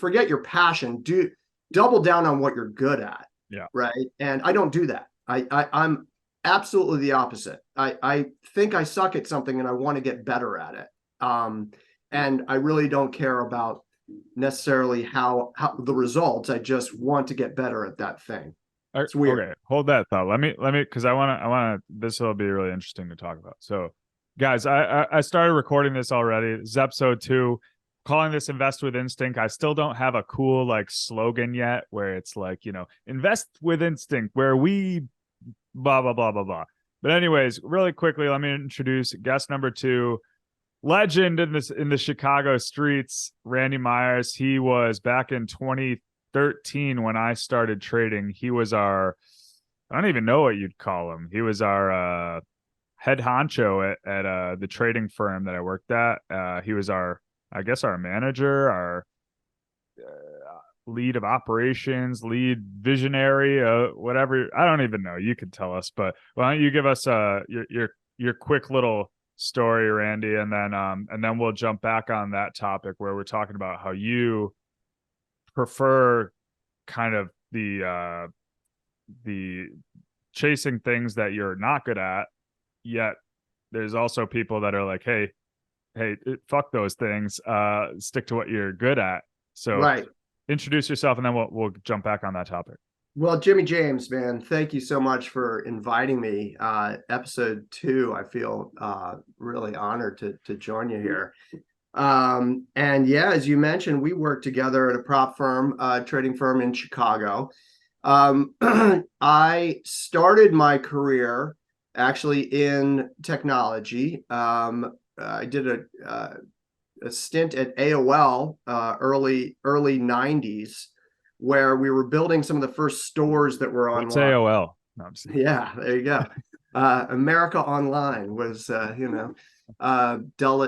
forget your passion, do double down on what you're good at. Yeah. Right. And I don't do that. I'm absolutely the opposite. I think I suck at something and I want to get better at it. And I really don't care about necessarily how the results. I just want to get better at that thing. It's weird. Okay, hold that thought. Let me, because this will be really interesting to talk about. So, guys, I started recording this already. This is episode 2, calling this Invest with Instinct. I still don't have a cool like slogan yet where it's like, invest with instinct, where we blah, blah, blah, blah, blah. But anyways, really quickly, let me introduce guest number 2, legend in the Chicago streets, Randy Myers. He was back in 2013 when I started trading. He was I don't even know what you'd call him. He was our head honcho at the trading firm that I worked at. He was our manager, our lead of operations, lead visionary, whatever. I don't even know. You could tell us, but why don't you give us your quick little story, Randy, and then we'll jump back on that topic where we're talking about how you prefer kind of the chasing things that you're not good at, yet there's also people that are like, hey, fuck those things, stick to what you're good at. So Right. Introduce yourself and then we'll jump back on that topic. Well, Jimmy James, man, thank you so much for inviting me. Episode 2, I feel really honored to join you here. And yeah, as you mentioned, we worked together at a prop firm, trading firm in Chicago. I started my career actually in technology. I did a stint at AOL early 90s, where we were building some of the first stores that were online. What's AOL? No, yeah, there you go. America Online was, Della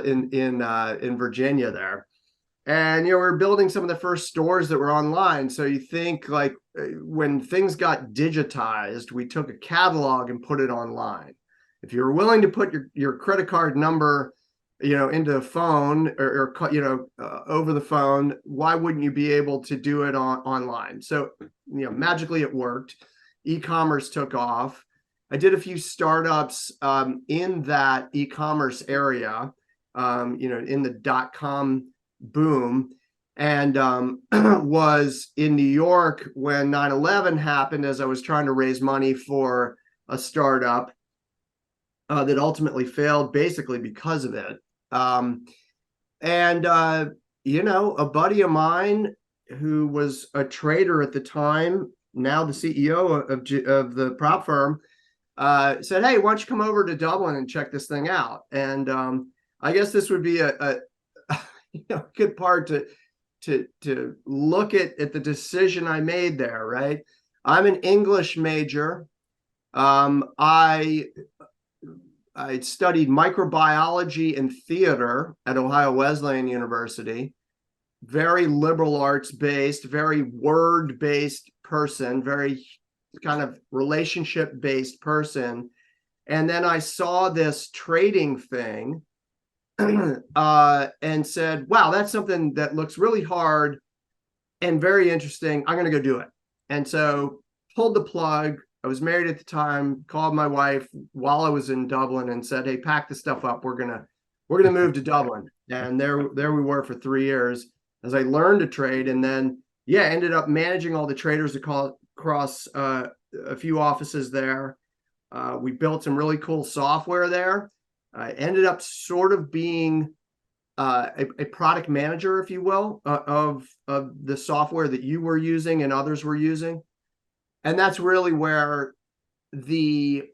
in Virginia there. And, we're building some of the first stores that were online. So you think like when things got digitized, we took a catalog and put it online. If you were willing to put your credit card number, into a phone or over the phone, why wouldn't you be able to do it online? So, magically it worked. E-commerce took off. I did a few startups in that e-commerce area, in the .com boom, and was in New York when 9/11 happened as I was trying to raise money for a startup that ultimately failed basically because of it. A buddy of mine who was a trader at the time, now the CEO of the prop firm, said, "Hey, why don't you come over to Dublin and check this thing out?" And I guess this would be a good part to look at the decision I made there. Right, I'm an English major. I studied microbiology and theater at Ohio Wesleyan University. Very liberal arts based, very word based person, very kind of relationship based person. And then I saw this trading thing and said, wow, that's something that looks really hard and very interesting. I'm going to go do it. And so pulled the plug. I was married at the time, called my wife while I was in Dublin and said, "Hey, pack the stuff up. We're gonna move to Dublin." And there we were for 3 years as I learned to trade, and then ended up managing all the traders across a few offices there. We built some really cool software there. I ended up sort of being a product manager, if you will, of the software that you were using and others were using. And that's really where the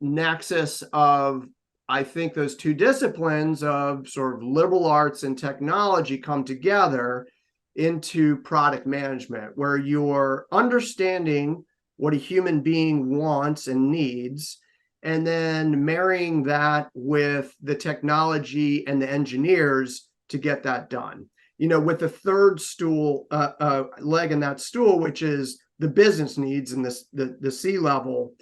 nexus of, I think, those two disciplines of sort of liberal arts and technology come together into product management, where you're understanding what a human being wants and needs, and then marrying that with the technology and the engineers to get that done. With the third leg in that stool, which is the business needs and the C-level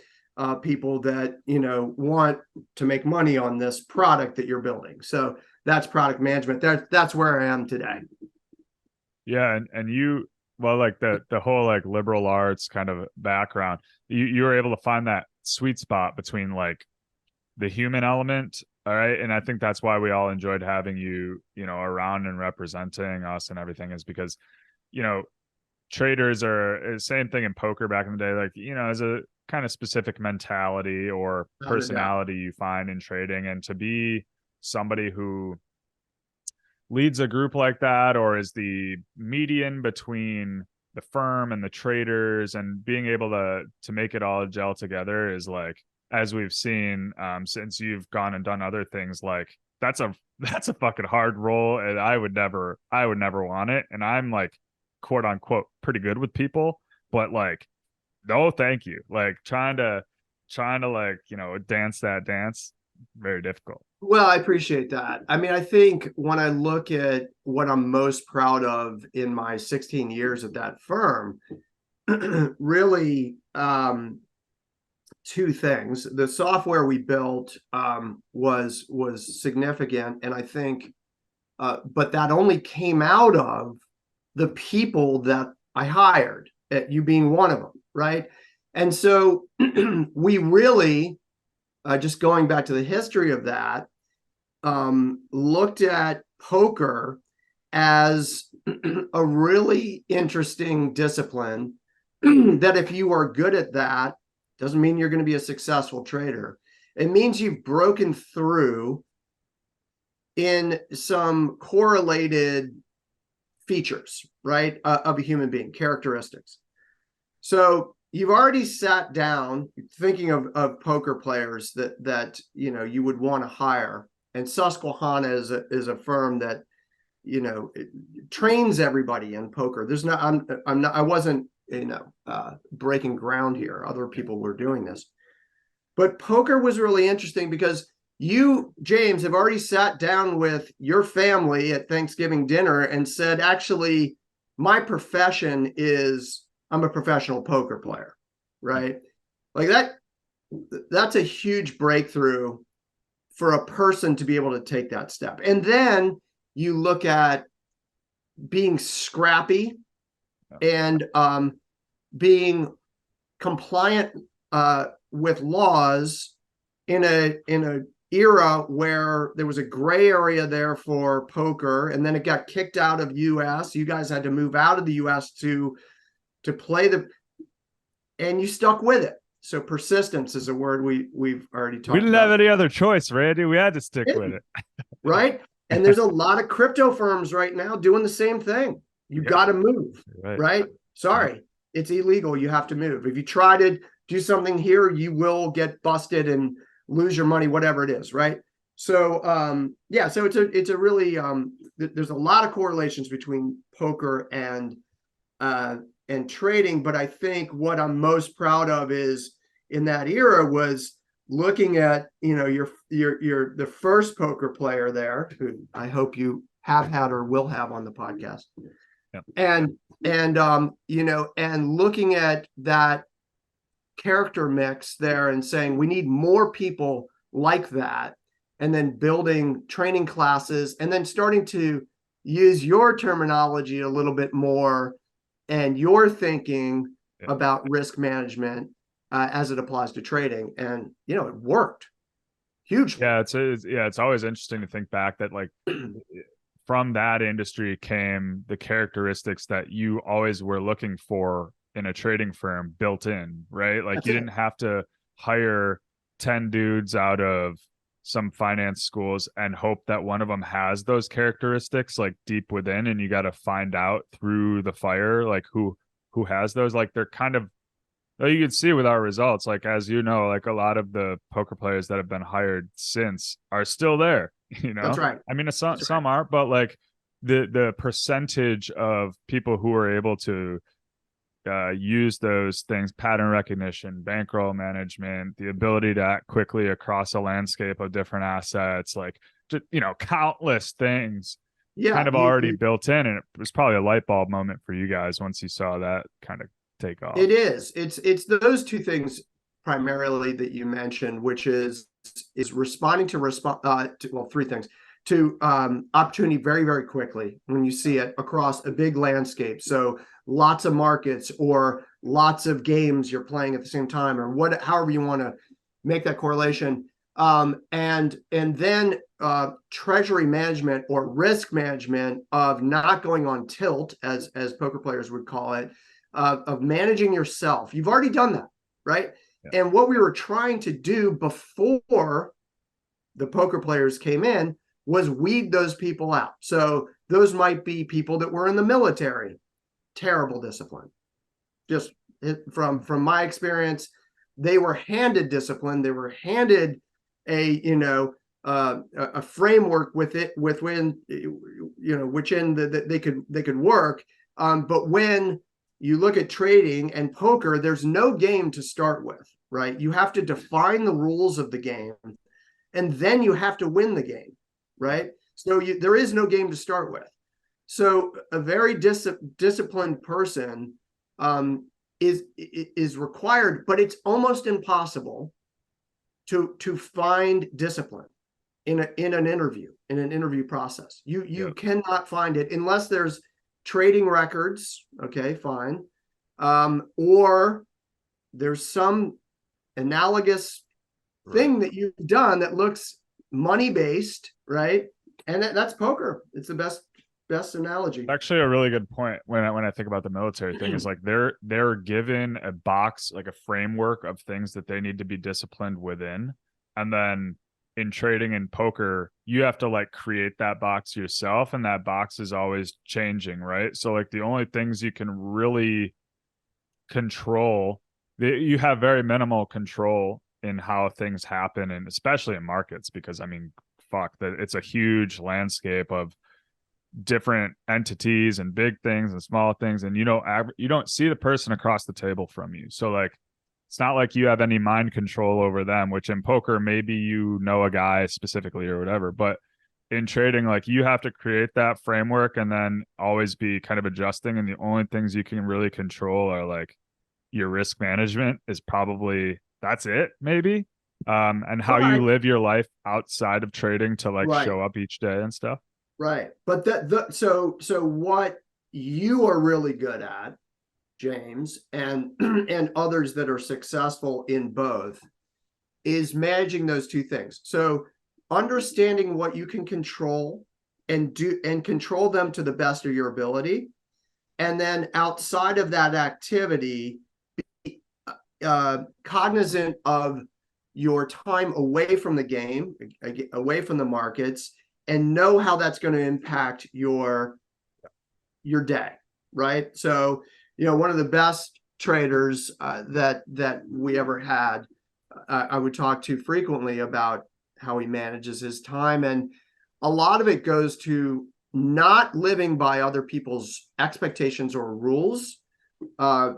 people that want to make money on this product that you're building. So that's product management. That's where I am today. Yeah, and you, well, like the whole like liberal arts kind of background, you were able to find that sweet spot between like the human element, all right, and I think that's why we all enjoyed having you, around and representing us and everything, is because, you know, traders are same thing in poker back in the day, like, as a kind of specific mentality or Without a doubt. personality you find in trading, and to be somebody who leads a group like that or is the median between the firm and the traders, and being able to make it all gel together is like, as we've seen, since you've gone and done other things, like that's a that's a fucking hard role, and I would never want it, and I'm like, quote unquote, pretty good with people, but like, no thank you, like trying to like, dance that dance, very difficult. Well, I appreciate that. I mean, I think when I look at what I'm most proud of in my 16 years at that firm, really, two things. The software we built was significant, and I think, but that only came out of the people that I hired, you being one of them, right? And so we really, just going back to the history of that, looked at poker as a really interesting discipline that if you are good at that, doesn't mean you're going to be a successful trader. It means you've broken through in some correlated features, right, of a human being, characteristics. So you've already sat down thinking of poker players that you would want to hire, and Susquehanna is a firm that trains everybody in poker. There's not, I wasn't breaking ground here. Other people were doing this, but poker was really interesting because you, James, have already sat down with your family at Thanksgiving dinner and said, actually, my profession is I'm a professional poker player, right? Like that's a huge breakthrough for a person to be able to take that step. And then you look at being scrappy and being compliant with laws in a era where there was a gray area there for poker, and then it got kicked out of US. You guys had to move out of the US to play and you stuck with it. So persistence is a word we've already talked about. We didn't have any other choice, Randy. We had to stick with it. Right? And there's a lot of crypto firms right now doing the same thing. You got to move, right? Sorry, it's illegal. You have to move. If you try to do something here, you will get busted and lose your money, whatever it is, right? So so it's a really there's a lot of correlations between poker and trading, but I think what I'm most proud of is in that era was looking at you're the first poker player there, who I hope you have had or will have on the podcast. Yep. And looking at that character mix there and saying we need more people like that, and then building training classes, and then starting to use your terminology a little bit more and your thinking about risk management as it applies to trading. And it worked hugely. Yeah, it's always interesting to think back that like from that industry came the characteristics that you always were looking for in a trading firm built in, right? Like you didn't have to hire 10 dudes out of some finance schools and hope that one of them has those characteristics like deep within, and you got to find out through the fire like who has those. Like they're kind of, you can see with our results, like as like a lot of the poker players that have been hired since are still there. That's right. I mean, some aren't, but like the percentage of people who are able to use those things, pattern recognition, bankroll management, the ability to act quickly across a landscape of different assets, like countless things kind of already built in. And it was probably a light bulb moment for you guys once you saw that kind of take off. It is. It's those two things primarily that you mentioned, which is responding to three things: to opportunity very, very quickly when you see it across a big landscape. So lots of markets or lots of games you're playing at the same time, or however you want to make that correlation. And then treasury management or risk management of not going on tilt, as poker players would call it, of managing yourself. You've already done that, right? Yeah. And what we were trying to do before the poker players came in was weed those people out. So those might be people that were in the military, terrible discipline. Just from my experience, they were handed discipline. They were handed a framework within that they could work. But when you look at trading and poker, there's no game to start with, right? You have to define the rules of the game, and then you have to win the game, right? So there is no game to start with. So a very disciplined person is required, but it's almost impossible to find discipline in an interview process. You cannot find it unless there's trading records. Okay, fine. Or there's some analogous thing that you've done that looks money based, right? And that's poker. It's the best analogy. Actually, a really good point when I think about the military thing is like they're given a box, like a framework of things that they need to be disciplined within, and then in trading and poker, you have to like create that box yourself, and that box is always changing, right? So like the only things you can really control, you have very minimal control in how things happen, and especially in markets, because I mean, fuck, that it's a huge landscape of different entities and big things and small things, and you don't see the person across the table from you. So like it's not like you have any mind control over them, which in poker maybe you know a guy specifically or whatever, but in trading, like you have to create that framework and then always be kind of adjusting, and the only things you can really control are like your risk management is probably, that's it maybe, and how you live your life outside of trading to like show up each day and stuff. Right. But so what you are really good at, James, and others that are successful in both, is managing those two things. So understanding what you can control and control them to the best of your ability. And then outside of that activity, cognizant of your time away from the game, away from the markets, and know how that's going to impact your day, right? So, one of the best traders that we ever had, I would talk to frequently about how he manages his time, and a lot of it goes to not living by other people's expectations or rules,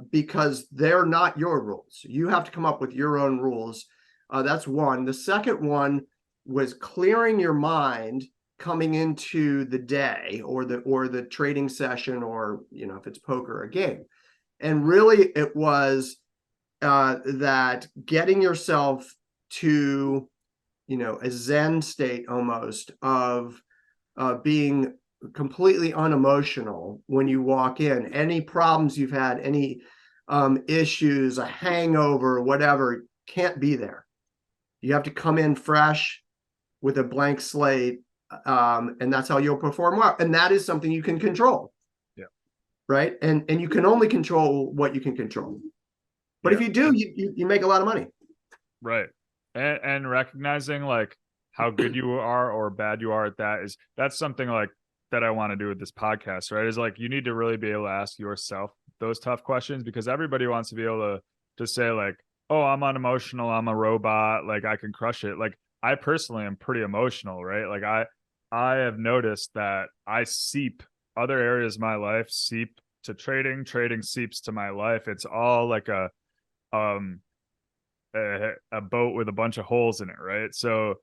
because they're not your rules. You have to come up with your own rules. That's one. The second one was clearing your mind coming into the day or the trading session, or if it's poker or a game. And really it was that getting yourself to a Zen state almost of being completely unemotional when you walk in. Any problems you've had, any issues, a hangover, whatever, can't be there. You have to come in fresh with a blank slate, and that's how you'll perform well. And that is something you can control. Yeah. Right. And you can only control what you can control. But if you do, you make a lot of money. Right. And recognizing like how good you are or bad you are at that's something like that I want to do with this podcast, right? Is like you need to really be able to ask yourself those tough questions, because everybody wants to be able to say like, oh, I'm unemotional, I'm a robot, like I can crush it. Like I personally am pretty emotional, right? Like I have noticed that I seep other areas of my life, seep to trading seeps to my life. It's all like a boat with a bunch of holes in it, right? So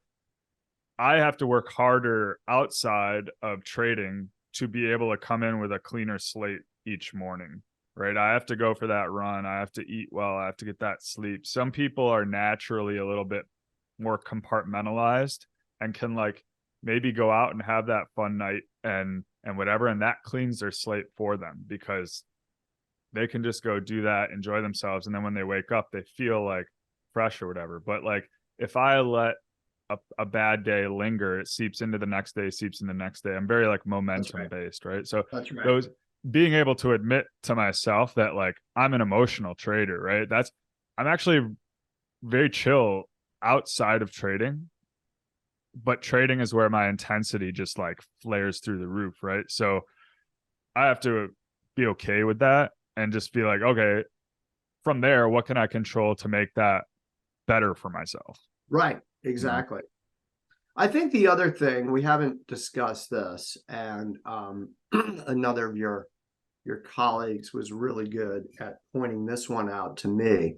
I have to work harder outside of trading to be able to come in with a cleaner slate each morning, right? I have to go for that run. I have to eat well. I have to get that sleep. Some people are naturally a little bit more compartmentalized and can like maybe go out and have that fun night and whatever, and that cleans their slate for them, because they can just go do that, enjoy themselves, and then when they wake up they feel like fresh or whatever. But like if I let a bad day linger, it seeps into the next day, seeps in the next day. I'm very like momentum based, right? So That's right. those, being able to admit to myself that like I'm an emotional trader, right? I'm actually very chill outside of trading, but trading is where my intensity just like flares through the roof, right? So I have to be okay with that and just be like, okay, from there, what can I control to make that better for myself? Right. Exactly. I think the other thing, we haven't discussed this, and another of your colleagues was really good at pointing this one out to me,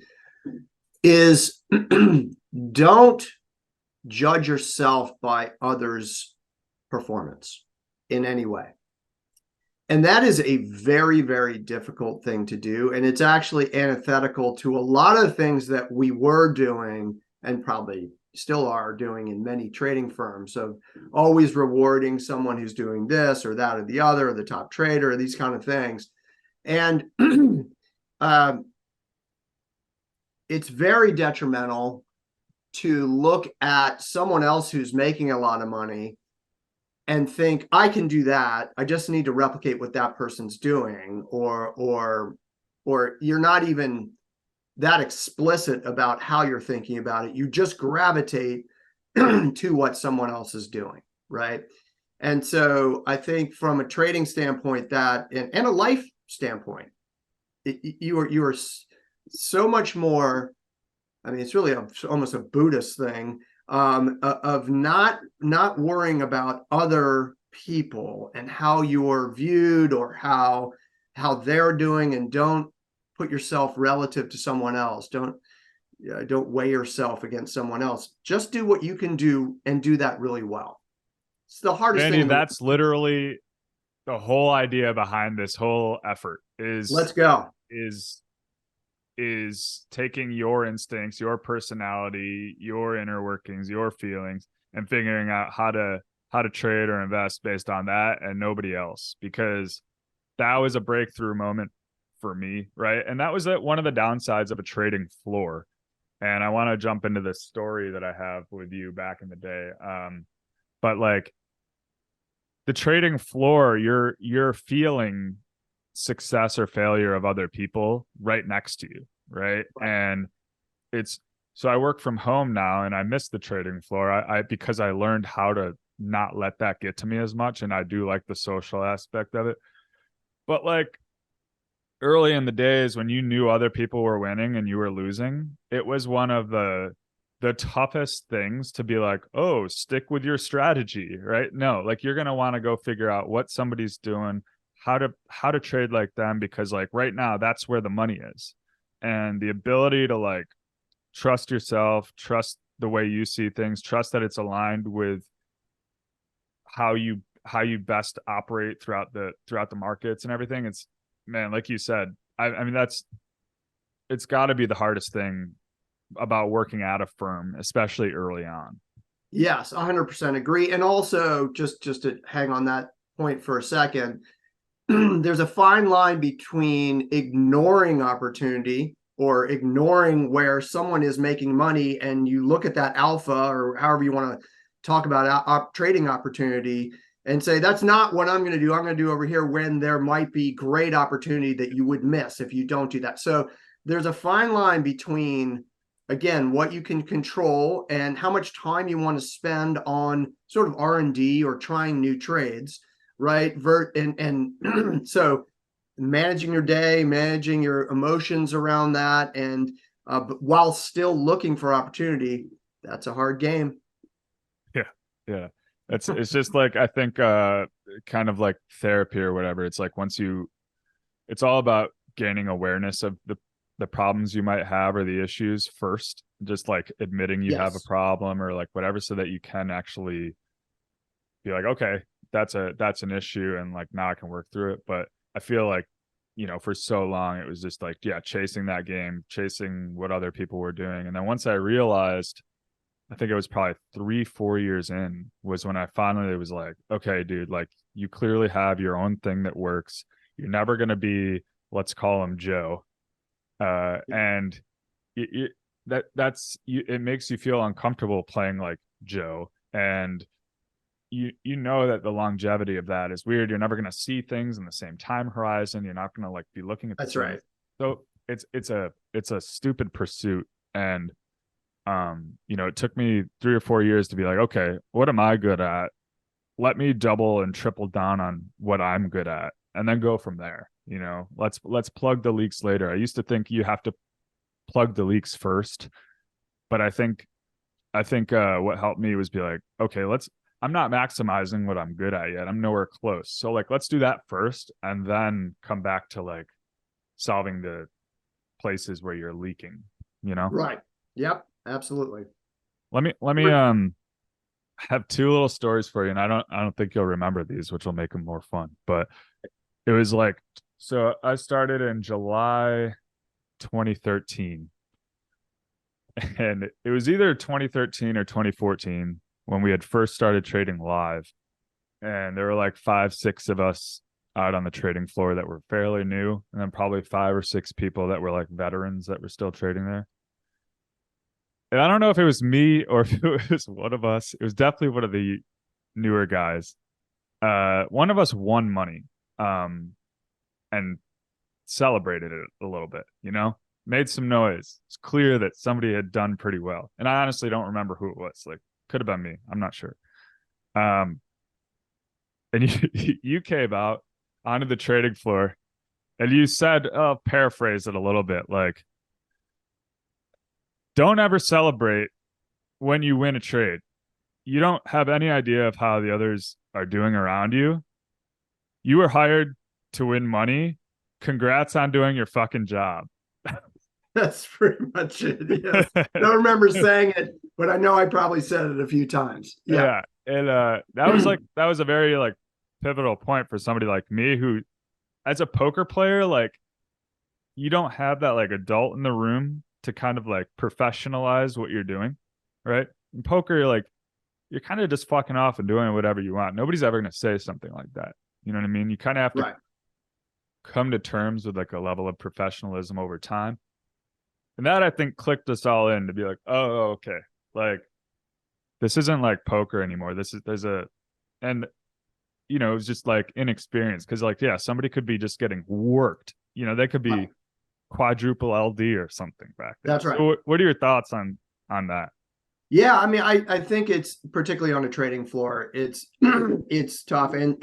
is don't judge yourself by others' performance in any way. And that is a very, very difficult thing to do. And it's actually antithetical to a lot of things that we were doing and probably still are doing in many trading firms, of always rewarding someone who's doing this or that or the other, or the top trader, or these kind of things. And it's very detrimental to look at someone else who's making a lot of money and think, I can do that, I just need to replicate what that person's doing, or you're not even that explicit about how you're thinking about it. You just gravitate to what someone else is doing, right? And so I think from a trading standpoint, that and a life standpoint, you are so much more. I mean, it's really almost a Buddhist thing, of not worrying about other people and how you're viewed, or how they're doing, and don't put yourself relative to someone else. Don't weigh yourself against someone else. Just do what you can do, and do that really well. It's the hardest Randy, thing. that's literally the whole idea behind this whole effort. Let's go. Is taking your instincts, your personality, your inner workings, your feelings, and figuring out how to trade or invest based on that and nobody else. Because that was a breakthrough moment for me, right? And that was one of the downsides of a trading floor. And I want to jump into this story that I have with you back in the day. But like the trading floor, you're feeling success or failure of other people right next to you, right? And so I work from home now, and I miss the trading floor. I because I learned how to not let that get to me as much, and I do like the social aspect of it. But like early in the days when you knew other people were winning and you were losing, it was one of the toughest things to be like, oh, stick with your strategy, right? No, like you're going to want to go figure out what somebody's doing, how to trade like them, because like right now that's where the money is. And the ability to like trust yourself, trust the way you see things, trust that it's aligned with how you best operate throughout the markets and everything. It's, man, like you said, I mean it's got to be the hardest thing about working at a firm, especially early on. Yes, 100% agree. And also, just to hang on that point for a second, there's a fine line between ignoring opportunity, or ignoring where someone is making money, and you look at that alpha, or however you want to talk about trading opportunity, and say, that's not what I'm going to do. I'm going to do over here, when there might be great opportunity that you would miss if you don't do that. So there's a fine line between, again, what you can control and how much time you want to spend on sort of R&D or trying new trades, right? And so managing your day, managing your emotions around that, and while still looking for opportunity, that's a hard game. Yeah. It's just like, I think kind of like therapy or whatever. It's like it's all about gaining awareness of the problems you might have, or the issues first, just like admitting you have a problem or like whatever, so that you can actually be like, okay, that's an issue, and like now I can work through it. But I feel like, for so long it was just like, yeah, chasing that game, chasing what other people were doing. And then once I realized I think it was probably 3-4 years in was when I finally was like, okay, dude, like you clearly have your own thing that works. You're never going to be, let's call him Joe. And it makes you feel uncomfortable playing like Joe. And you know that the longevity of that is weird. You're never going to see things in the same time horizon. You're not going to like be looking at That's right. So it's a stupid pursuit. And it took me 3 or 4 years to be like, okay, what am I good at? Let me double and triple down on what I'm good at and then go from there. Let's plug the leaks later. I used to think you have to plug the leaks first, but I think what helped me was be like, okay, I'm not maximizing what I'm good at yet. I'm nowhere close. So like, let's do that first and then come back to like solving the places where you're leaking, Right. Yep. Absolutely. Let me have 2 little stories for you, and I don't think you'll remember these, which will make them more fun. But it was like, so I started in July 2013, and it was either 2013 or 2014 when we had first started trading live, and there were like 5-6 of us out on the trading floor that were fairly new, and then probably 5 or 6 people that were like veterans that were still trading there. And I don't know if it was me or if it was one of us. It was definitely one of the newer guys. One of us won money, and celebrated it a little bit, made some noise. It's clear that somebody had done pretty well. And I honestly don't remember who it was. Like, could have been me. I'm not sure. And you came out onto the trading floor and you said, I'll paraphrase it a little bit, like, don't ever celebrate when you win a trade. You don't have any idea of how the others are doing around you. You were hired to win money. Congrats on doing your fucking job. That's pretty much it. Yes. I don't remember saying it, but I know I probably said it a few times. Yeah. And that was a very like pivotal point for somebody like me who, as a poker player, like you don't have that like adult in the room to kind of like professionalize what you're doing, right? In poker, you're kind of just fucking off and doing whatever you want. Nobody's ever going to say something like that. You know what I mean? You kind of have to come to terms with like a level of professionalism over time. And that I think clicked us all in to be like, oh, okay. Like this isn't like poker anymore. And it was just like inexperience. Cause like, yeah, somebody could be just getting worked. They could be quadruple LD or something back then. That's right. So what are your thoughts on that? Yeah, I mean, I think it's particularly on a trading floor, it's it's tough, and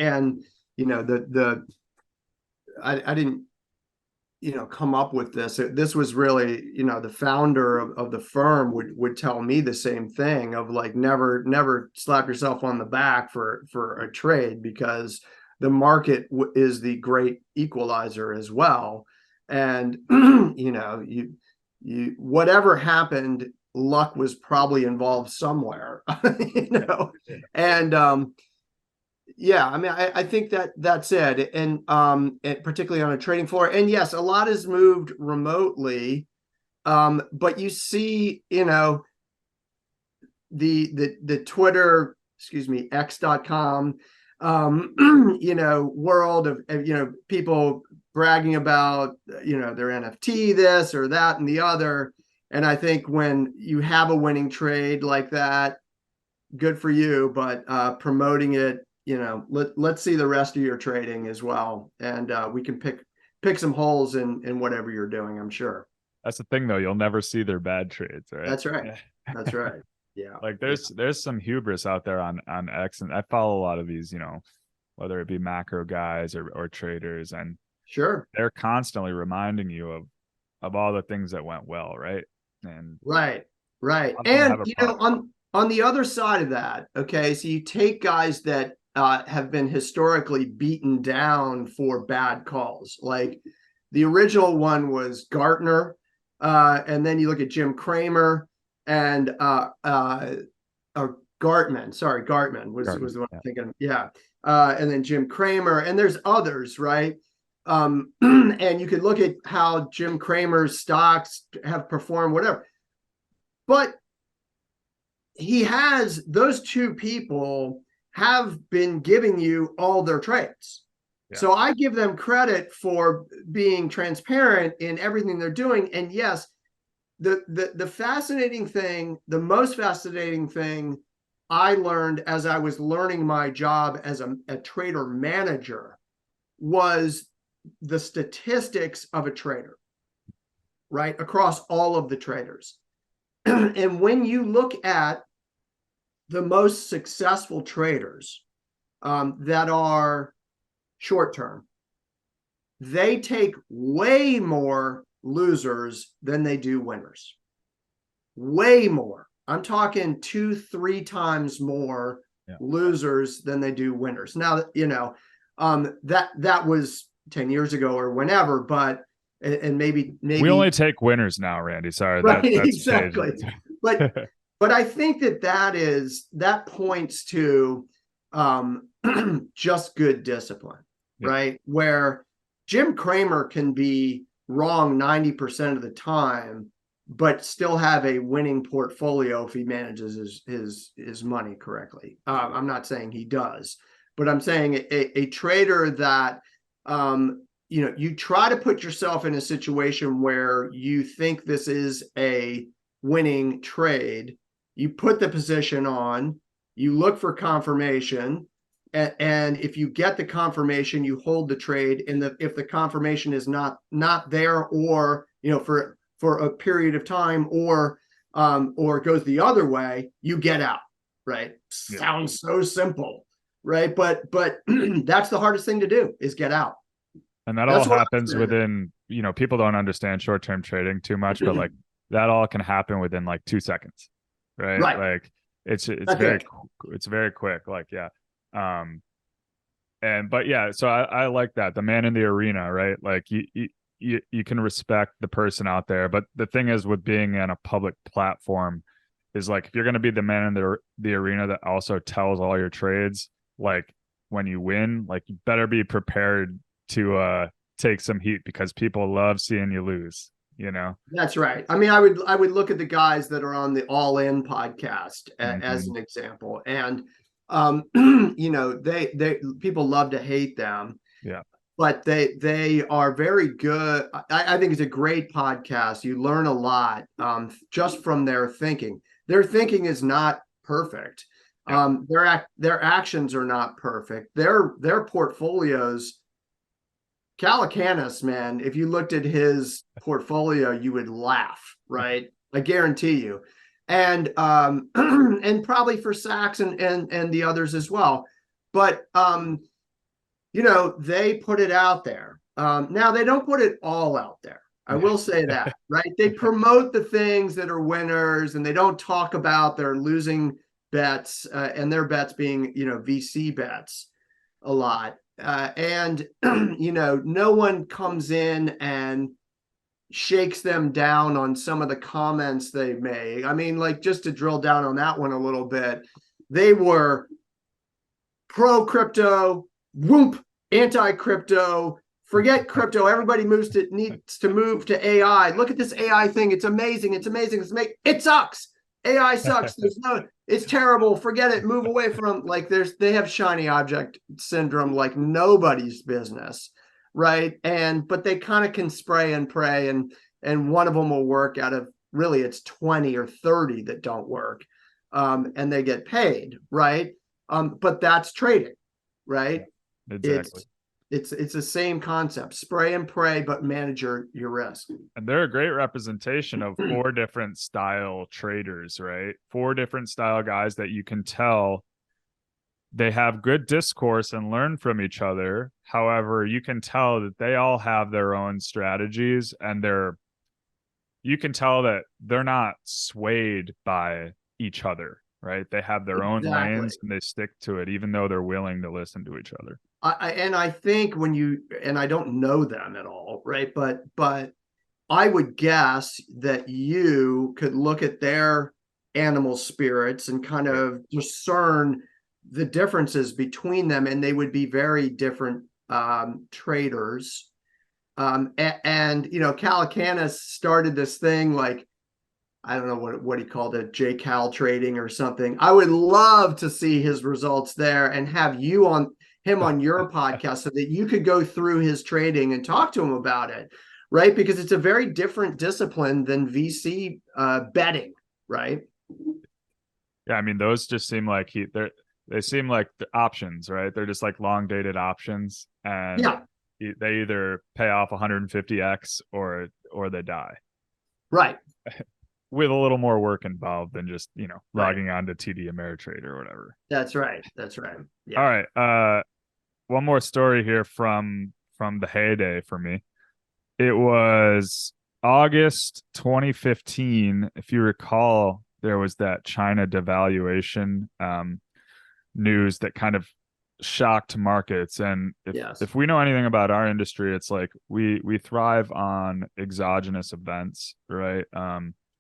I didn't come up with this. This was really the founder of the firm would tell me the same thing of like never slap yourself on the back for a trade, because the market is the great equalizer as well, and you whatever happened, luck was probably involved somewhere. And yeah, I mean, I think that's it. And particularly on a trading floor. And yes, a lot is moved remotely. But you see, the Twitter, X.com, world of, people bragging about, their NFT, this or that and the other. And I think when you have a winning trade like that, good for you, but promoting it, let's see the rest of your trading as well. And we can pick some holes in whatever you're doing, I'm sure. That's the thing though. You'll never see their bad trades, right? That's right. That's right. Yeah. Like there's some hubris out there on X, and I follow a lot of these, whether it be macro guys or traders, and sure, they're constantly reminding you of all the things that went well, right? And right. And on the other side of that, okay, so you take guys that have been historically beaten down for bad calls. Like the original one was Gartner, and then you look at Jim Cramer and or Gartman. Sorry, Gartman was the one I'm thinking. Yeah, and then Jim Cramer, and there's others, right? And you could look at how Jim Cramer's stocks have performed, whatever. But he has those two people have been giving you all their trades. Yeah. So I give them credit for being transparent in everything they're doing. And yes, the fascinating thing, the most fascinating thing I learned as I was learning my job as a trader manager was the statistics of a trader, right? Across all of the traders. And when you look at the most successful traders that are short term, they take way more losers than they do winners. Way more. I'm talking 2-3 times more losers than they do winners. Now, that was 10 years ago or whenever, but and maybe we only take winners now, Randy. Sorry, right, that's exactly. But I think that points to just good discipline, right? Where Jim Cramer can be wrong 90% of the time, but still have a winning portfolio if he manages his money correctly. I'm not saying he does, but I'm saying a trader that you try to put yourself in a situation where you think this is a winning trade. You put the position on, you look for confirmation, and if you get the confirmation, you hold the trade. And if the confirmation is not there, or for a period of time, or goes the other way, you get out. Right? Yeah. Sounds so simple, right? But that's the hardest thing to do, is get out. And that all happens within, people don't understand short-term trading too much, but like that all can happen within like 2 seconds, right? Like it's very quick. Like, yeah. So I like that. The man in the arena, right? Like you can respect the person out there, but the thing is with being in a public platform is like, if you're going to be the man in the arena that also tells all your trades, like when you win, like you better be prepared to take some heat, because people love seeing you lose. That's right. I mean, I would look at the guys that are on the All In podcast as an example, and they people love to hate them. Yeah. But they are very good. I think it's a great podcast. You learn a lot just from their thinking. Their thinking is not perfect. Yeah. Their actions are not perfect. Their portfolios. Calacanis, man, if you looked at his portfolio, you would laugh, right? I guarantee you. And and probably for Sachs and the others as well. But they put it out there. Now they don't put it all out there. I will say that, right? They promote the things that are winners, and they don't talk about their losing bets, and their bets being, VC bets a lot. And no one comes in and shakes them down on some of the comments they made. I mean, like, just to drill down on that one a little bit, they were pro crypto, whoop, anti crypto, forget crypto. Everybody needs to move to AI. Look at this AI thing. It's amazing. It sucks. AI sucks. It's terrible. Forget it. Move away from, like, they have shiny object syndrome like nobody's business, right? But they kind of can spray and pray, and one of them will work out of, really, it's 20 or 30 that don't work, and they get paid, right? But that's trading, right? Exactly. It's the same concept. Spray and pray, but manage your risk. And they're a great representation of 4 different style traders, right? 4 different style guys that you can tell they have good discourse and learn from each other. However, you can tell that they all have their own strategies, and you can tell that they're not swayed by each other, right? They have their own lanes, and they stick to it, even though they're willing to listen to each other. I think and I don't know them at all, right? But I would guess that you could look at their animal spirits and kind of discern the differences between them, and they would be very different traders. And Calacanis started this thing, like, I don't know what he called it, JCal trading or something. I would love to see his results there and have you on him on your podcast so that you could go through his trading and talk to him about it, right? Because it's a very different discipline than VC betting, right? Yeah, I mean, those just seem like they seem like the options, right? They're just like long dated options, and Yeah, they either pay off 150x or they die right, with a little more work involved than just right. logging on to TD Ameritrade or whatever. That's right. That's right. Yeah. All right, one more story here from the heyday for me. It was August 2015. If you recall, there was that China devaluation news that kind of shocked markets. And Yes. if we know anything about our industry, it's like we thrive on exogenous events, right?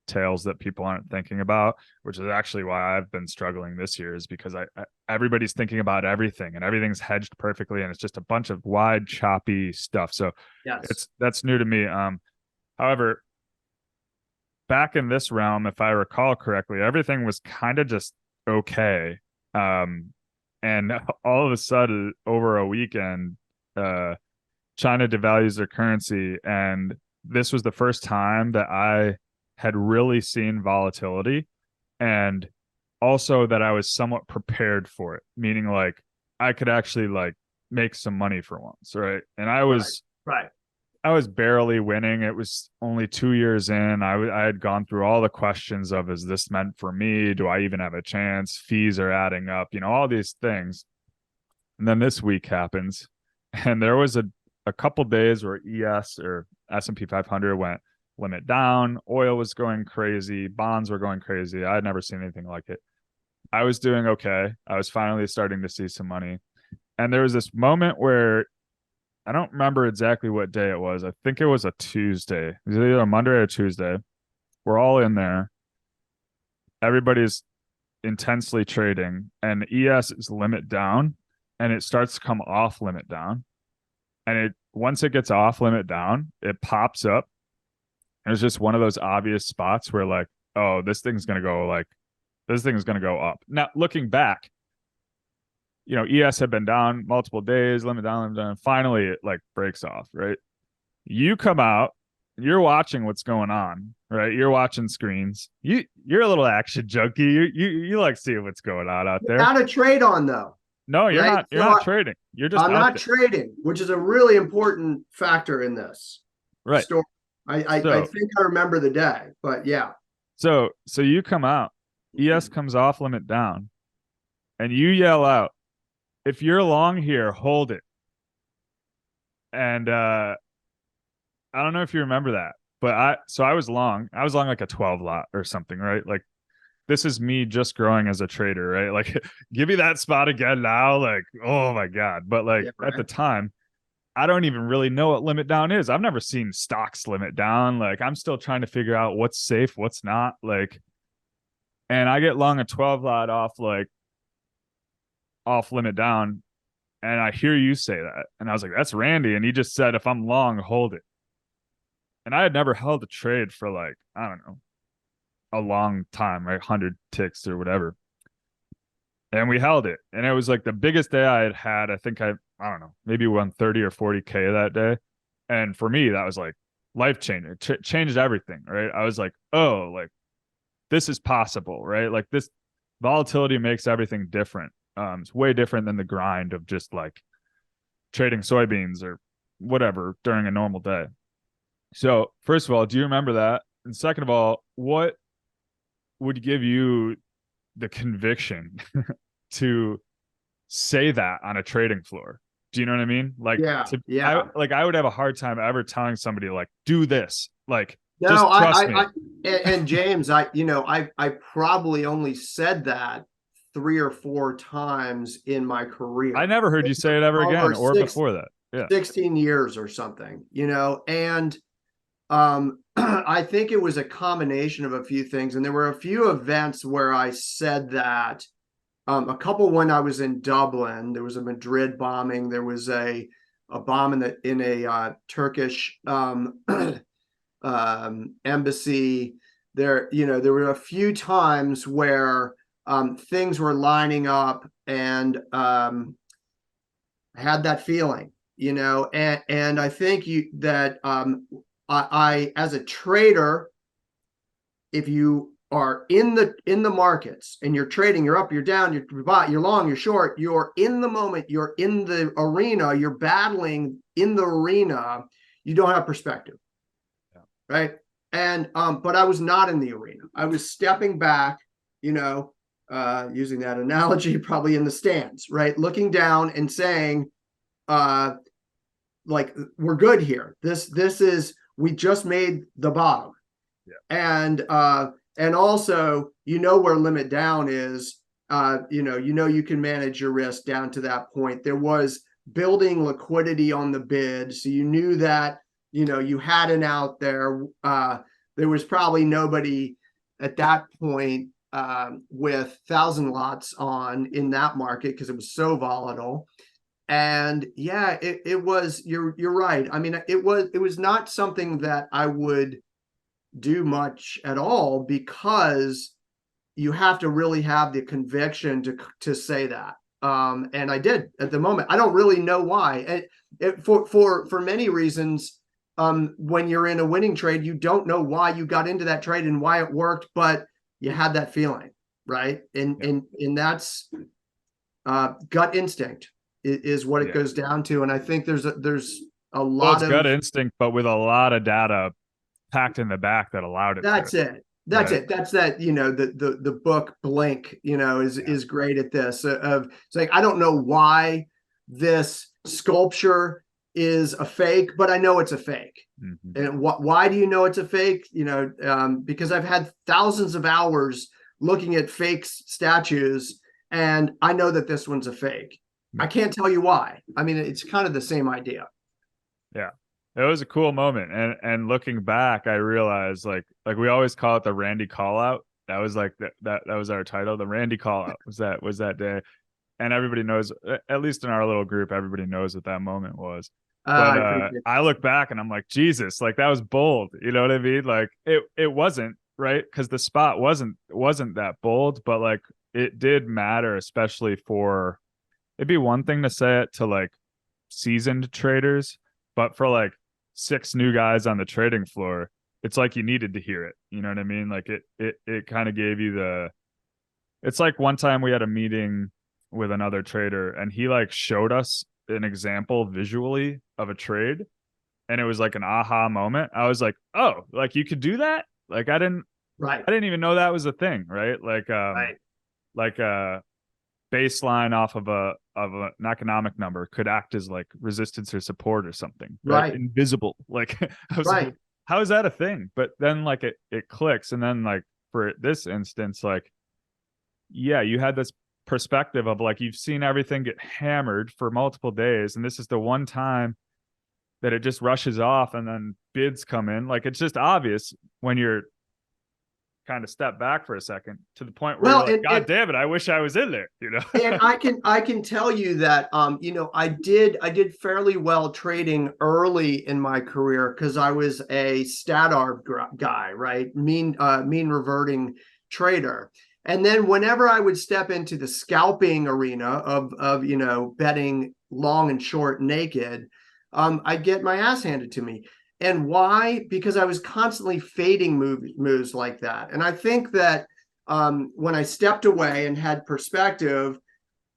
Tails that people aren't thinking about, which is actually why I've been struggling this year, is because I everybody's thinking about everything and everything's hedged perfectly, and it's just a bunch of wide, choppy stuff. So Yes. that's new to me. However, back in this realm, if I recall correctly, everything was kind of just okay. And all of a sudden, over a weekend, China devalues their currency, and this was the first time that I had really seen volatility, and also that I was somewhat prepared for it, meaning like I could actually like make some money for once, right? And Right. I was barely winning. It was only 2 years in. I had gone through all the questions of, is this meant for me? Do I even have a chance? Fees are adding up, all these things. And then this week happens, and there was a couple days where ES or S&P 500 went limit down. Oil was going crazy. Bonds were going crazy. I had never seen anything like it. I was doing okay. I was finally starting to see some money. And there was this moment where I don't remember exactly what day it was. I think it was a Tuesday. It was either a Monday or a Tuesday. We're all in there. Everybody's intensely trading, and ES is limit down, and it starts to come off limit down. And once it gets off limit down, it pops up. And it's just one of those obvious spots where like, oh, this thing's gonna go up. Now looking back, ES had been down multiple days, limit down. Finally, it like breaks off, right? You come out, you're watching what's going on, right? You're watching screens. You're a little action junkie. You like seeing what's going on out there. Not to trade on though. No, you're right? not. You're not trading. You're just. I'm out not there. trading, which is a really important factor in this right. story. I think I remember the day, but yeah. So you come out, ES comes off limit down, and you yell out, if you're long here, hold it. And I don't know if you remember that, but I was long. I was long like a 12 lot or something, right? Like this is me just growing as a trader, right? Like give me that spot again now. Like, oh my God. But like at the time, I don't even really know what limit down is. I've never seen stocks limit down. Like I'm still trying to figure out what's safe, what's not. Like, and I get long a 12 lot off limit down, and I hear you say that, and I was like, that's Randy, and he just said, if I'm long, hold it. And I had never held a trade for like, I don't know, a long time, right? 100 ticks or whatever. And we held it, and it was like the biggest day I had. I think I don't know, maybe won 30 or 40K that day. And for me, that was like life changing. Changed everything, right? I was like, oh, like this is possible, right? Like this volatility makes everything different. It's way different than the grind of just like trading soybeans or whatever during a normal day. So first of all, do you remember that? And second of all, what would give you the conviction to say that on a trading floor? Do you know what I mean? Like, I would have a hard time ever telling somebody like, do this. Like, no, just trust me. And James, I probably only said that 3 or 4 times in my career. I never heard you say it ever again or before that. Yeah. 16 years or something, and I think it was a combination of a few things. And there were a few events where I said that. A couple when I was in Dublin, there was a Madrid bombing. There was a bomb in a Turkish embassy. there were a few times where things were lining up, and I had that feeling, and I think I as a trader, if you are in the markets and you're trading, you're up, you're down, you're long, you're short, you're in the moment, you're in the arena, you're battling in the arena, you don't have perspective. Yeah. Right. And but I was not in the arena. I was stepping back, using that analogy, probably in the stands, right? Looking down and saying, like, we're good here. This is, we just made the bottom. Yeah. And also, where limit down is, you can manage your risk down to that point. There was building liquidity on the bid. So you knew that, you had an out there. There was probably nobody at that point with 1,000 lots on in that market because it was so volatile. And yeah, it was, you're right. I mean, it was not something that I would do much at all, because you have to really have the conviction to say that. And I did at the moment. I don't really know why. For many reasons, when you're in a winning trade, you don't know why you got into that trade and why it worked, but you had that feeling, right? And that's gut instinct is what it goes down to. And I think there's a lot of gut instinct, but with a lot of data packed in the back that allowed it. That's it. That's that, the book Blink, is great at this, of saying, I don't know why this sculpture is a fake, but I know it's a fake. Mm-hmm. And why do you know it's a fake? Because I've had thousands of hours looking at fake statues, and I know that this one's a fake. Mm-hmm. I can't tell you why. I mean, it's kind of the same idea. Yeah. It was a cool moment. And looking back, I realized like we always call it the Randy call out. That was like that was our title. The Randy call out was that day. And everybody knows, at least in our little group, everybody knows what that moment was. But I look back and I'm like, Jesus, like that was bold. You know what I mean? Like it wasn't, right? Because the spot wasn't that bold, but like it did matter, especially for, it'd be one thing to say it to like seasoned traders, but for like 6 new guys on the trading floor, it's like you needed to hear it. You know what I mean? Like it kind of gave you it's like one time we had a meeting with another trader and he like showed us an example visually of a trade, and it was like an aha moment. I was like, oh, like you could do that? Like I didn't even know that was a thing, right? Like like a baseline off of an economic number could act as like resistance or support or something, right? Invisible. Like I was like, how is that a thing? But then like it clicks. And then like for this instance, like, yeah, you had this perspective of like, you've seen everything get hammered for multiple days, and this is the one time that it just rushes off and then bids come in. Like it's just obvious when you're kind of step back for a second, to the point where you're like, God damn it, I wish I was in there, And I can tell you that I did fairly well trading early in my career, because I was a stat arb guy, right? Mean reverting trader. And then whenever I would step into the scalping arena of betting long and short naked, I'd get my ass handed to me. And why? Because I was constantly fading moves like that. And I think that when I stepped away and had perspective,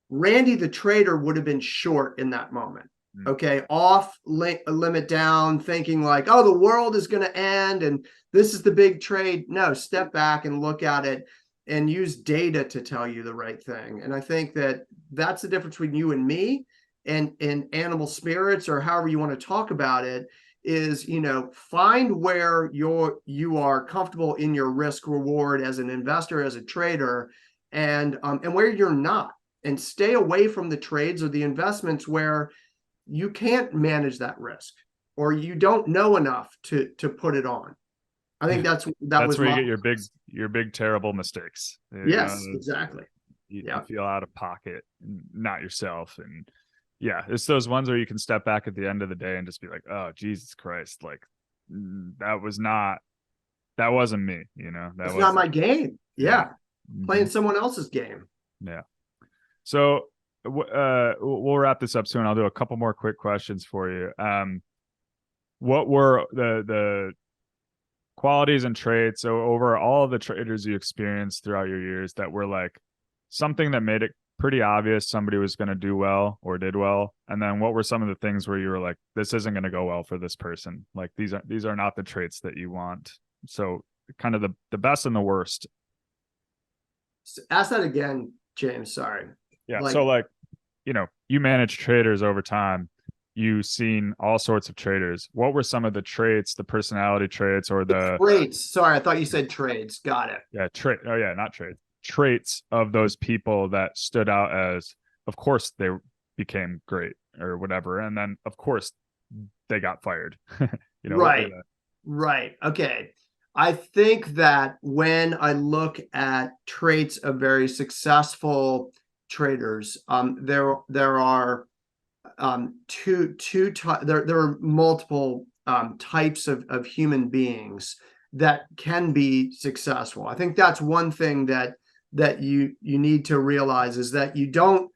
Randy the trader would have been short in that moment. Okay, off limit down, thinking like, oh, the world is going to end and this is the big trade. No, step back and look at it and use data to tell you the right thing. And I think that that's the difference between you and me and animal spirits, or however you want to talk about it, is, find where you are comfortable in your risk reward as an investor, as a trader, and where you're not, and stay away from the trades or the investments where you can't manage that risk, or you don't know enough to put it on. I think that's where you get your big terrible mistakes. Yes, exactly. You feel out of pocket, not yourself. And yeah, it's those ones where you can step back at the end of the day and just be like, oh, Jesus Christ, like that was not that wasn't me, you know, that That's was not my game. Yeah. Playing Mhm. someone else's game. Yeah. So we'll wrap this up soon. I'll do a couple more quick questions for you. What were the qualities and traits over all of the traders you experienced throughout your years that were like something that made it pretty obvious somebody was going to do well or did well? And then what were some of the things where you were like, this isn't going to go well for this person? Like these are not the traits that you want. So kind of the best and the worst. Ask that again, James. Sorry. Yeah. Like So like, you know, you manage traders over time. You've seen all sorts of traders. What were some of the traits, the personality traits, or the traits. Sorry, I thought you said trades. Got it. trait? Oh yeah, not traits. Traits of those people that stood out as, of course, they became great or whatever, and then of course they got fired. You know, Right. Right. Okay. I think that when I look at traits of very successful traders, there are there are multiple types of human beings that can be successful. I think that's one thing that you need to realize is that you don't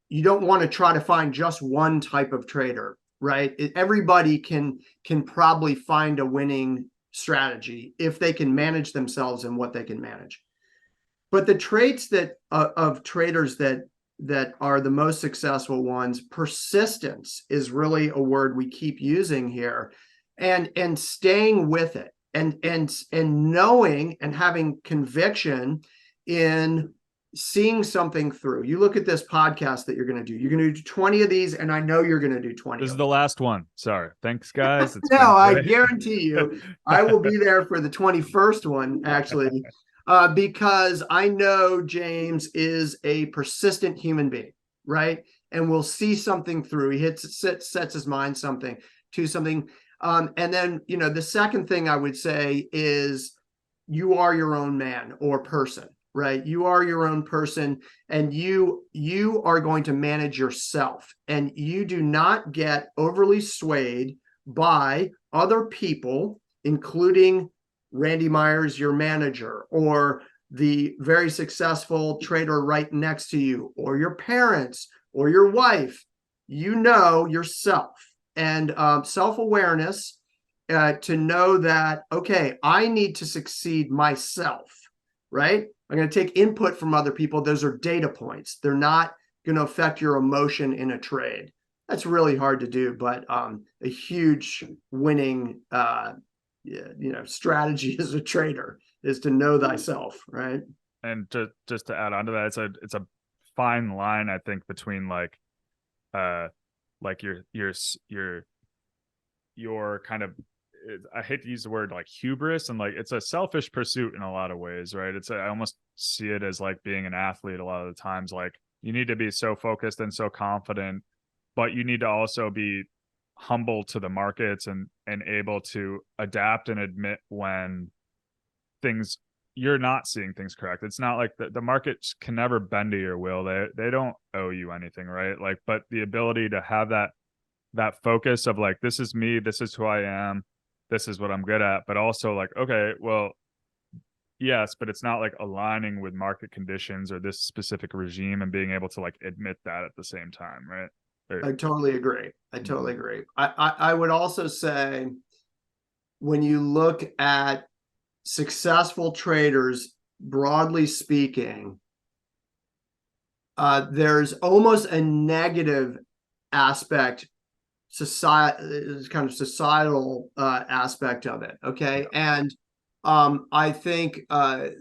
want to try to find just one type of trader, right? Everybody can probably find a winning strategy if they can manage themselves and what they can manage. But the traits that of traders that are the most successful ones, persistence is really a word we keep using here, and staying with it, and knowing and having conviction in seeing something through. You look at this podcast that you're going to do. You're going to do 20 of these, and I know you're going to do 20. This is the last one. Sorry. Thanks, guys. No, I guarantee you, I will be there for the 21st one, actually, because I know James is a persistent human being, right? And will see something through. He sets his mind to something. And then, you know, the second thing I would say is you are your own man or person, right? You are your own person, and you are going to manage yourself, and you do not get overly swayed by other people, including Randy Myers, your manager, or the very successful trader right next to you, or your parents, or your wife. You know yourself, and self-awareness, to know that, okay, I need to succeed myself, right? I'm going to take input from other people. Those are data points. They're not going to affect your emotion in a trade. That's really hard to do, but a huge winning strategy as a trader is to know thyself, right? And just to add on to that, it's a fine line, I think, between like your kind of, I hate to use the word like hubris, and like it's a selfish pursuit in a lot of ways, right? I almost see it as like being an athlete a lot of the times. Like you need to be so focused and so confident, but you need to also be humble to the markets and able to adapt and admit when things, you're not seeing things correct. It's not like the markets can never bend to your will. They don't owe you anything, right? Like, but the ability to have that focus of like, this is me, this is who I am, this is what I'm good at, but also like, okay, well, yes, but it's not like aligning with market conditions or this specific regime, and being able to like admit that at the same time, right? I totally agree. I would also say, when you look at successful traders, broadly speaking, there's almost a negative aspect, societal aspect of it. Okay. And I think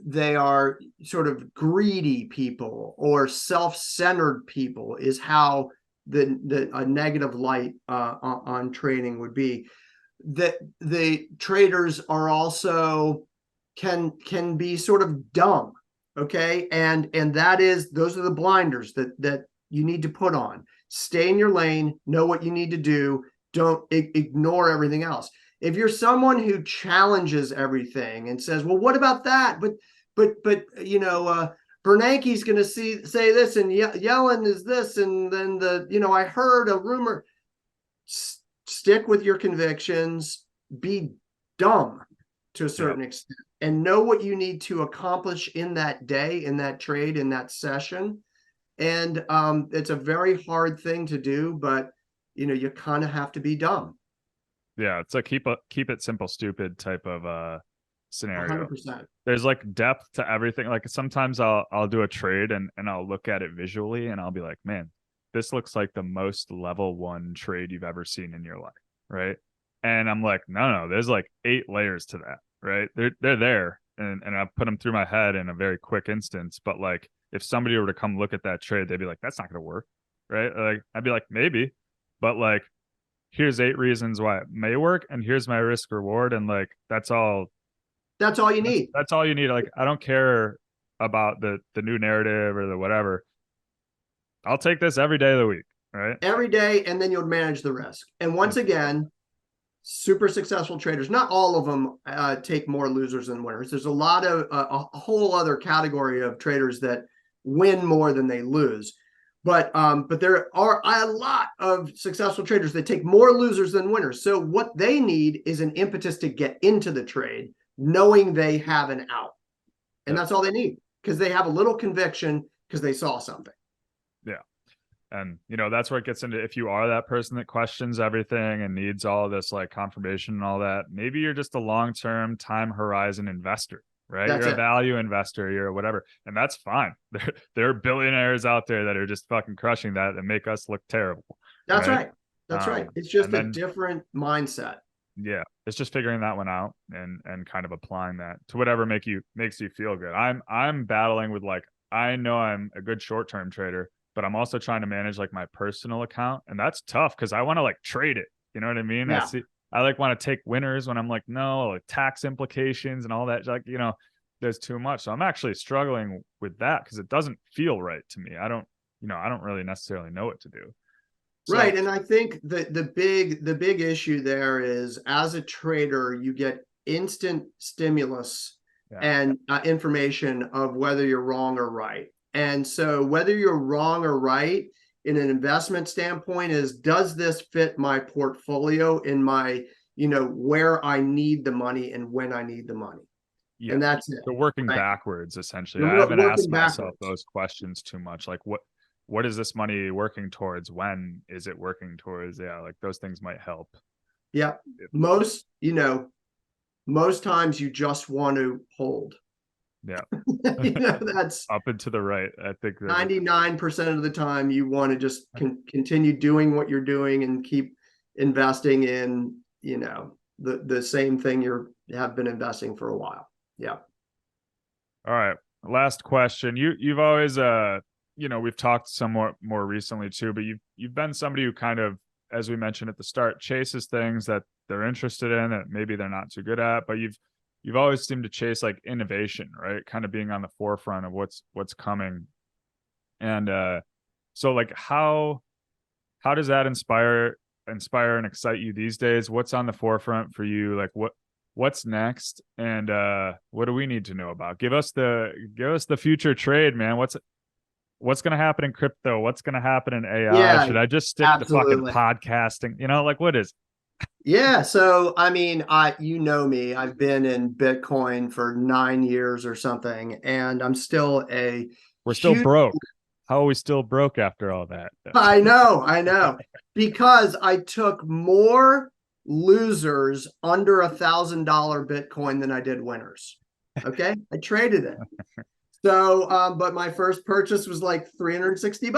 they are sort of greedy people or self-centered people, is how a negative light on trading would be. That the traders are also can be sort of dumb. Okay. And those are the blinders that you need to put on. Stay in your lane, know what you need to do. Don't ignore everything else. If you're someone who challenges everything and says, well, what about that? But Bernanke's going to say this, and Yellen is this, and then I heard a rumor. Stick with your convictions. Be dumb. to a certain extent, and know what you need to accomplish in that day, in that trade, in that session. And it's a very hard thing to do, but you kind of have to be dumb. Yeah, it's a keep it simple, stupid type of scenario. 100%. There's like depth to everything. Like sometimes I'll do a trade and I'll look at it visually and I'll be like, man, this looks like the most level 1 trade you've ever seen in your life, right? And I'm like, no, there's like 8 layers to that, right? They're there, and I put them through my head in a very quick instance. But like, if somebody were to come look at that trade, they'd be like, that's not going to work, right? Like, I'd be like, maybe, but like, here's 8 reasons why it may work, and here's my risk reward, and like, that's all You need. That's all you need. Like, I don't care about the new narrative or the whatever. I'll take this every day of the week, right? Every day, and then you'll manage the risk. And once again, super successful traders, not all of them take more losers than winners. There's a lot of a whole other category of traders that win more than they lose. But there are a lot of successful traders that take more losers than winners. So what they need is an impetus to get into the trade, knowing they have an out. And that's all they need, because they have a little conviction because they saw something. Yeah. And, that's where it gets into, if you are that person that questions everything and needs all this like confirmation and all that, maybe you're just a long-term time horizon investor, right? You're a value investor, you're whatever. And that's fine. There are billionaires out there that are just fucking crushing that and make us look terrible. That's right. That's right. It's just a different mindset. Yeah. It's just figuring that one out and kind of applying that to whatever makes you feel good. I'm battling with like, I know I'm a good short-term trader, but I'm also trying to manage like my personal account. And that's tough because I want to like trade it. You know what I mean? Yeah. I like want to take winners when I'm like, no, like tax implications and all that. Like, there's too much. So I'm actually struggling with that because it doesn't feel right to me. I don't really necessarily know what to do. So, right. And I think the big issue there is, as a trader, you get instant stimulus and information of whether you're wrong or right. And so whether you're wrong or right in an investment standpoint is, does this fit my portfolio in my, where I need the money and when I need the money? Yeah. And that's it. So working backwards, essentially. I haven't asked myself those questions too much. Like, what is this money working towards? When is it working towards? Yeah, like those things might help. Yeah. Most times you just want to hold. Yeah. That's up and to the right. I think 99% of the time you want to just continue doing what you're doing and keep investing in, the same thing you have been investing for a while. Yeah. All right. Last question. You've always, we've talked somewhat more recently too, but you've been somebody who kind of, as we mentioned at the start, chases things that they're interested in that maybe they're not too good at, but you've always seemed to chase like innovation, right? Kind of being on the forefront of what's coming. And so like how does that inspire and excite you these days? What's on the forefront for you? Like what's next? And what do we need to know about? Give us the future trade, man. What's going to happen in crypto? What's going to happen in AI? Yeah, should I just stick to fucking podcasting? Like, what is? Yeah. So, I mean, me, I've been in Bitcoin for 9 years or something, and I'm still we're still broke. How are we still broke after all that? I know. Because I took more losers under $1,000 Bitcoin than I did winners. Okay. I traded it. So, but my first purchase was like $360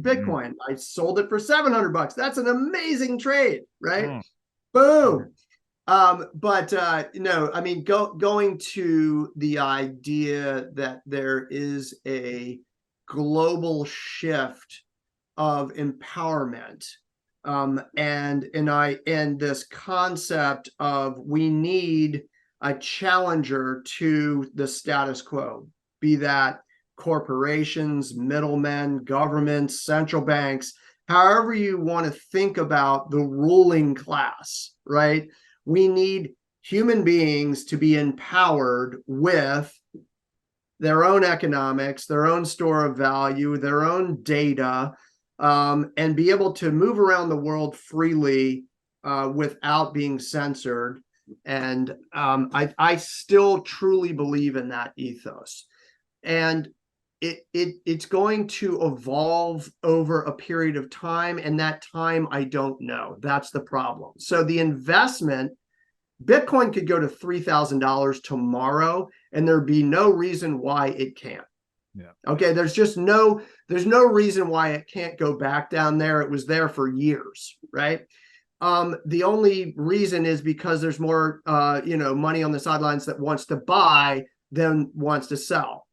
Bitcoin. I sold it for $700. That's an amazing trade, right? Boom. But no, I mean, going to the idea that there is a global shift of empowerment, and this concept of we need a challenger to the status quo, be that corporations, middlemen, governments, central banks, however you want to think about the ruling class, right? We need human beings to be empowered with their own economics, their own store of value, their own data, and be able to move around the world freely without being censored. And I still truly believe in that ethos. And it's going to evolve over a period of time, and that time I don't know. That's the problem. So the investment, Bitcoin could go to $3,000 tomorrow, and there'd be no reason why it can't. Yeah. Okay. There's no reason why it can't go back down there. It was there for years, right? The only reason is because there's more, money on the sidelines that wants to buy than wants to sell.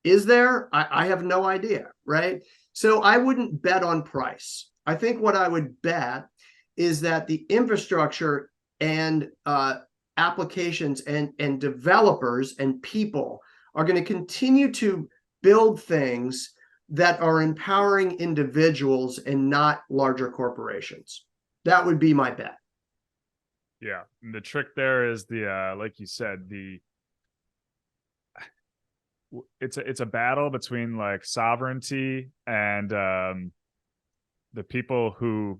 Is there? I have no idea, right? So I wouldn't bet on price. I think what I would bet is that the infrastructure and applications and developers and people are going to continue to build things that are empowering individuals and not larger corporations. That would be my bet. Yeah. And the trick there is like you said, it's a battle between like sovereignty and the people who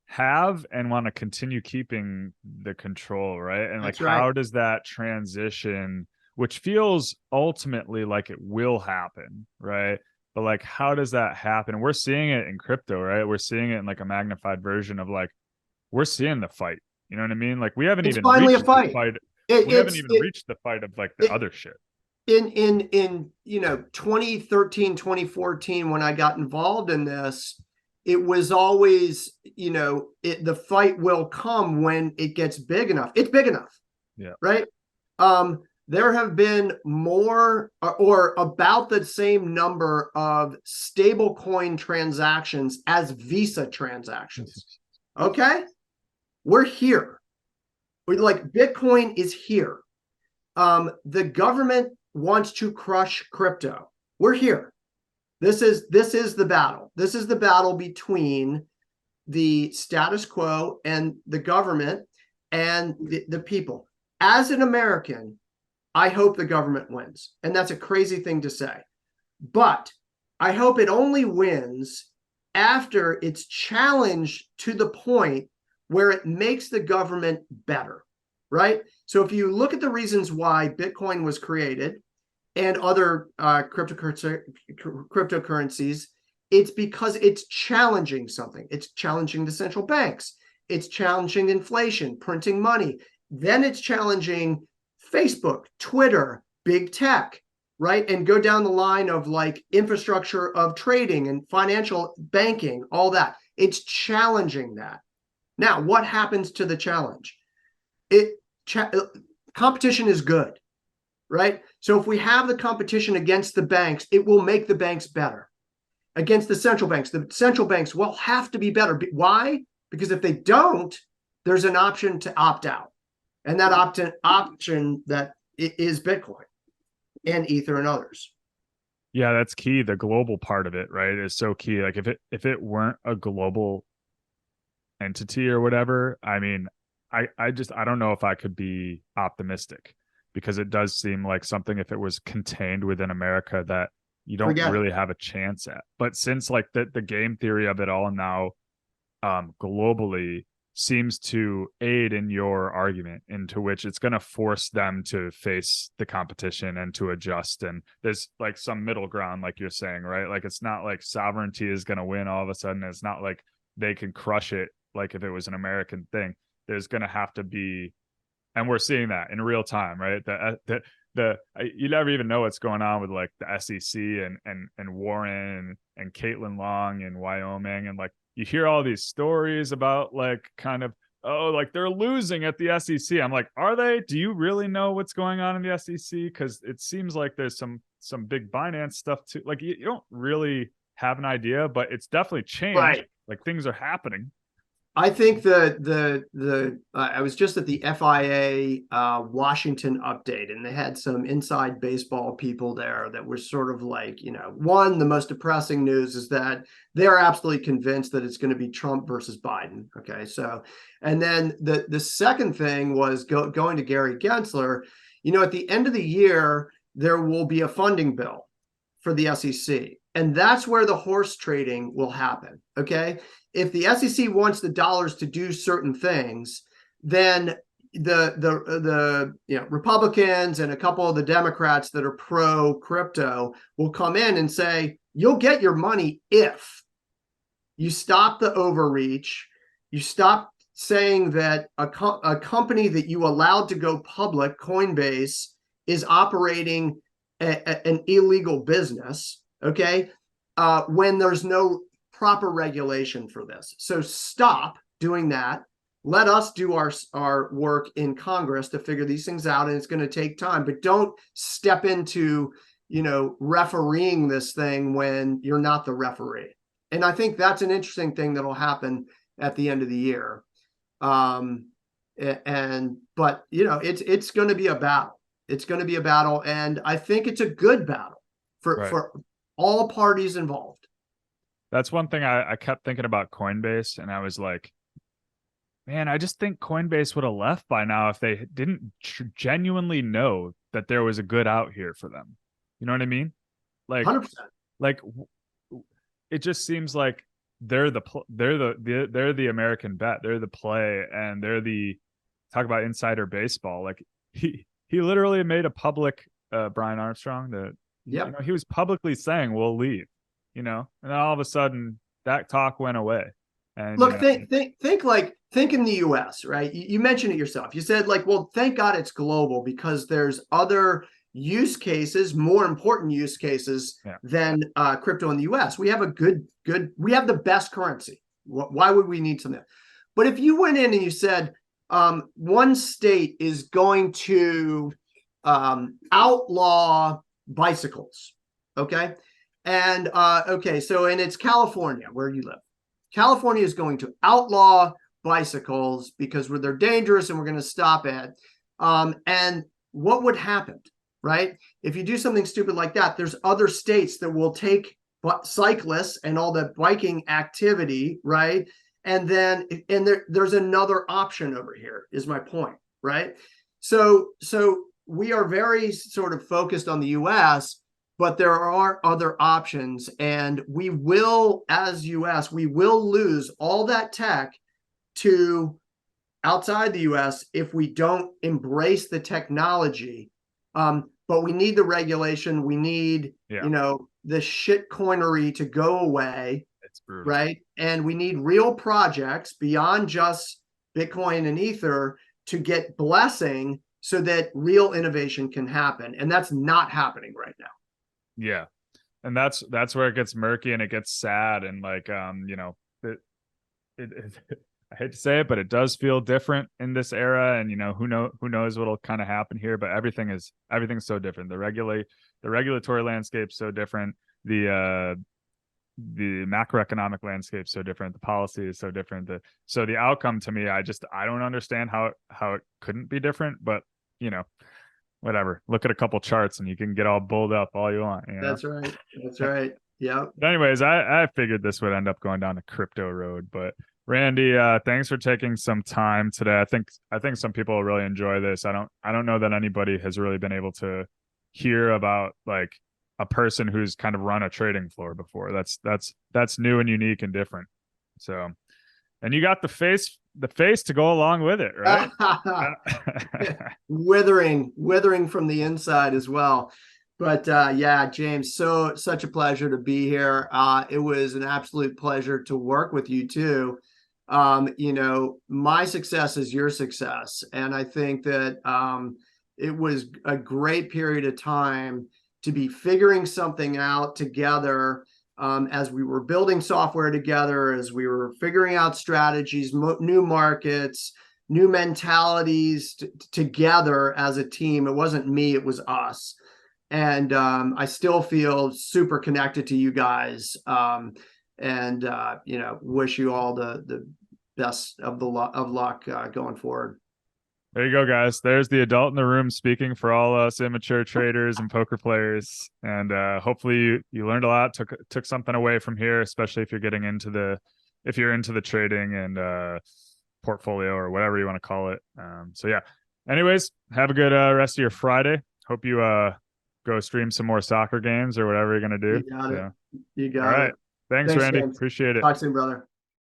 have and want to continue keeping the control, right? And That's like, right. how does that transition, which feels ultimately like it will happen, right? But like, how does that happen? We're seeing it in crypto, right? We're seeing it in like a magnified version of like, we're seeing the fight. You know what I mean? Like, we haven't It's even finally a reached the fight. fight. It, We haven't it's even it, reached the fight of like the it, other shit. in 2013, 2014, when I got involved in this, it was always, the fight will come when it gets big enough. It's big enough. Yeah. Right. There have been more or about the same number of stable coin transactions as Visa transactions. Okay. We're here. We're like, Bitcoin is here. The government wants to crush crypto. We're here. This is the battle. This is the battle between the status quo and the government and the people. As an American, I hope the government wins. And that's a crazy thing to say. But I hope it only wins after it's challenged to the point where it makes the government better, right? So if you look at the reasons why Bitcoin was created and other cryptocurrencies, it's because it's challenging something. It's challenging the central banks. It's challenging inflation, printing money. Then it's challenging Facebook, Twitter, big tech, right? And go down the line of like infrastructure of trading and financial banking, all that. It's challenging that. Now, what happens to the challenge? Competition is good, right? So if we have the competition against the banks, it will make the banks better. Against the central banks will have to be better. Why? Because if they don't, there's an option to opt out. And that option that is Bitcoin and Ether and others. Yeah, that's key. The global part of it, right, is so key. Like if it weren't a global entity or whatever, I mean, I don't know if I could be optimistic, because it does seem like something, if it was contained within America, that you don't really have a chance at. But since like the game theory of it all now globally seems to aid in your argument, into which it's going to force them to face the competition and to adjust. And there's like some middle ground, like you're saying, right? Like, it's not like sovereignty is going to win all of a sudden. It's not like they can crush it like if it was an American thing. There's going to have to be, and we're seeing that in real time, right? You never even know what's going on with like the SEC and Warren and Caitlin Long in Wyoming, and like you hear all these stories about like kind of, oh, like they're losing at the SEC. I'm like, are they? Do you really know what's going on in the SEC? Because it seems like there's some big Binance stuff too. Like you don't really have an idea, but it's definitely changed. Right. Like things are happening. I think I was just at the FIA Washington update, and they had some inside baseball people there that were sort of like, one, the most depressing news is that they're absolutely convinced that it's going to be Trump versus Biden. Okay, so, and then the second thing was going to Gary Gensler. At the end of the year, there will be a funding bill for the SEC, and that's where the horse trading will happen. Okay. If the SEC wants the dollars to do certain things, then the Republicans and a couple of the Democrats that are pro crypto will come in and say, you'll get your money if you stop the overreach, you stop saying that a company that you allowed to go public, Coinbase, is operating an illegal business, okay, when there's no proper regulation for this. So stop doing that. Let us do our work in Congress to figure these things out, and it's going to take time. But don't step into, refereeing this thing when you're not the referee. And I think that's an interesting thing that'll happen at the end of the year. But it's going to be a battle. It's going to be a battle, and I think it's a good battle for all parties involved. That's one thing I kept thinking about Coinbase, and I was like, man, I just think Coinbase would have left by now if they didn't genuinely know that there was a good out here for them. You know what I mean? Like, 100%. Like, it just seems like they're the American bet. They're the play, and they're the talk about insider baseball. Like he literally made a public Brian Armstrong that he was publicly saying we'll leave. And then all of a sudden that talk went away. And look, think in the US, right? You mentioned it yourself. You said, like, well, thank God it's global, because there's other use cases, more important use cases than crypto in the US. We have we have the best currency. Why would we need something? But if you went in and you said, one state is going to outlaw bicycles, okay? And so it's California, where you live. California is going to outlaw bicycles because they're dangerous, and we're going to stop it. And what would happen, right? If you do something stupid like that, there's other states that will take cyclists and all the biking activity, right? And there's another option over here, is my point, right? So we are very sort of focused on the US, but there are other options, and we will, as US, we will lose all that tech to outside the US if we don't embrace the technology. But we need the regulation. We need, the shit coinery to go away. It's brutal. Right? And we need real projects beyond just Bitcoin and Ether to get blessing so that real innovation can happen. And that's not happening right now. Yeah. And that's where it gets murky and it gets sad. And like, I hate to say it, but it does feel different in this era. And, who knows what'll kind of happen here, but everything's so different. The regulatory landscape's so different. The macroeconomic landscape so different. The policy is so different. So the outcome, to me, I don't understand how it couldn't be different, but whatever. Look at a couple charts and you can get all bulled up all you want. That's right. Yeah. But anyways, I figured this would end up going down the crypto road, but Randy, thanks for taking some time today. I think some people will really enjoy this. I don't know that anybody has really been able to hear about like a person who's kind of run a trading floor before. That's new and unique and different. So, and you got the face to go along with it, right? withering from the inside as well. But James, such a pleasure to be here. It was an absolute pleasure to work with you too. My success is your success. And I think that it was a great period of time to be figuring something out together, as we were building software together, as we were figuring out strategies, new markets, new mentalities together as a team. It wasn't me, it was us. And I still feel super connected to you guys, and wish you all the best of luck going forward. There you go, guys. There's the adult in the room speaking for all us immature traders and poker players. And hopefully you learned a lot, took something away from here, especially if you're into the trading and portfolio or whatever you want to call it. So yeah. Anyways, have a good rest of your Friday. Hope you go stream some more soccer games or whatever you're gonna do. You got it. You got it. All right. Thanks, Randy. James. Appreciate it. Talk soon, brother.